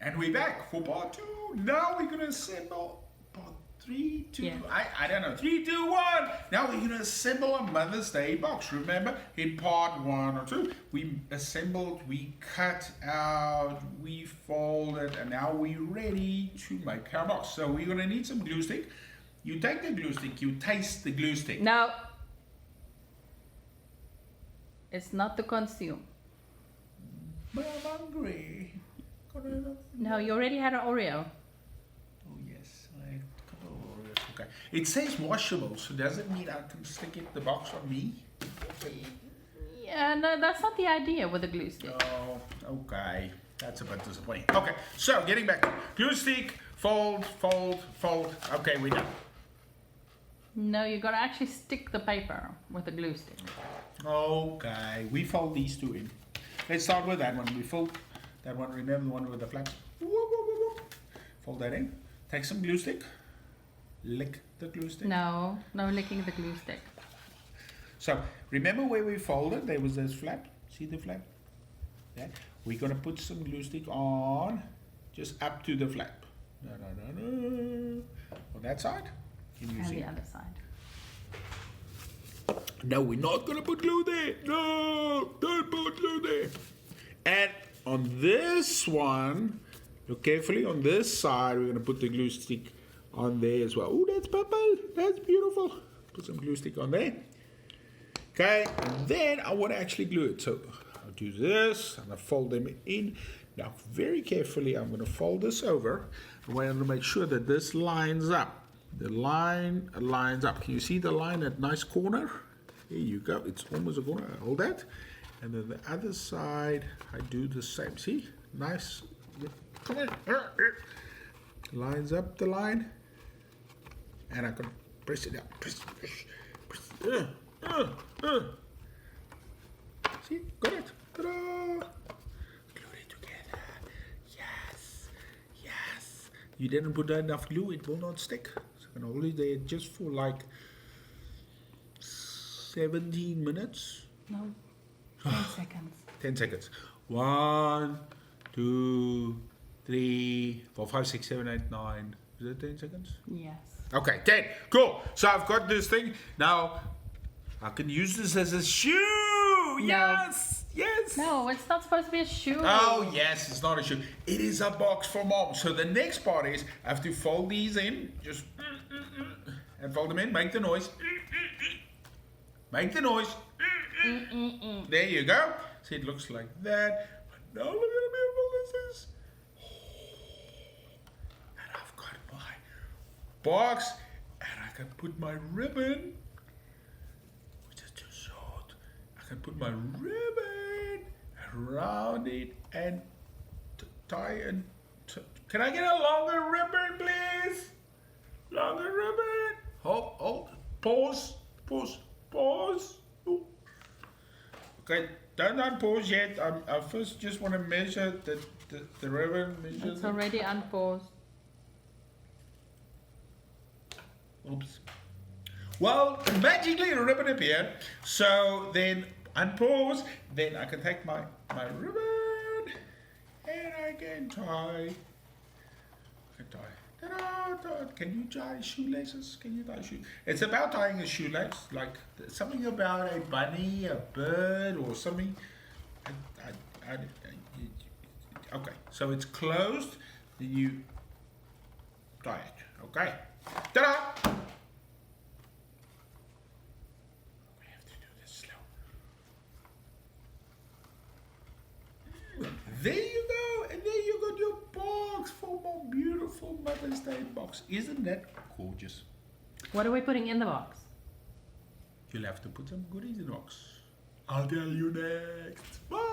And we're back for part 2. Now we're going to assemble part 3, 2, Yeah. I don't know, 3, 2, 1. Now we're going to assemble a Mother's Day box. Remember, in part 1 or 2, we assembled, we cut out, we folded, and now we're ready to make our box. So we're going to need some glue stick. You take the glue stick, you taste the glue stick. No. It's not to consume. But I'm hungry. No, you already had an Oreo. Oh yes, I had a couple of Oreos. Okay. It says washable, so does it mean I can stick it the box on me? Yeah, no, that's not the idea with a glue stick. Oh, okay. That's a bit disappointing. Okay, so getting back. Glue stick, fold, fold, fold. Okay, we're done. No, you gotta actually stick the paper with the glue stick. Okay, we fold these two in. Let's start with that one. We fold that one. Remember the one with the flaps? Fold that in. Take some glue stick. Lick the glue stick. No, no licking the glue stick. So remember where we folded? There was this flap. See the flap? Yeah. We're gonna put some glue stick on, just up to the flap. On that side. Can you And see? the other side. No, we're not gonna put glue there. No, don't put glue there. And on this one, look carefully. On this side, we're gonna put the glue stick on there as well. Oh, that's purple. That's beautiful. Put some glue stick on there. Okay, and then I want to actually glue it. So I'll do this. I'm gonna fold them in. Now, very carefully, I'm gonna fold this over. I want to make sure that this lines up. The line lines up. Can you see the line, that nice corner? There you go. It's almost a corner. I hold that. And then the other side, I do the same. See? Nice. Come on. Lines up the line. And I can press it down. Press. See? Got it. Ta-da! Glue it together. Yes. Yes. You didn't put enough glue, it will not stick. So I can hold it there just for like 17 minutes. No, 10 seconds. 10 seconds. 1, 2, 3, 4, 5, 6, 7, 8, 9. Is it 10 seconds? Yes. Okay, 10. Cool. So I've got this thing. Now I can use this as a shoe. Yes. Yes. No, it's not supposed to be a shoe. Oh yes, it's not a shoe. It is a box for mom. So the next part is I have to fold these in. Just and fold them in. Make the noise. Make the noise. There you go. See, it looks like that. But now look at how beautiful this is. And I've got my box, and I can put my ribbon, which is too short. I can put my ribbon around it and tie and can I get a longer ribbon, please? Longer ribbon. Hold. Pause. Ooh. Okay, don't pause yet. I first just want to measure the ribbon. It's already unpaused. Oops. Well, magically the ribbon appeared. So then unpause. Then I can take my ribbon and I can tie. Ta-da. Can you tie shoelaces? Can you tie shoelaces? It's about tying a shoelace, like something about a bunny, a bird, or something. Okay, so it's closed. Then you tie it. Okay. Ta-da! We have to do this slow. There you go, and there you got your box for my beautiful Mother's Day box. Isn't that gorgeous? What are we putting in the box? You'll have to put some goodies in the box. I'll tell you next. Bye!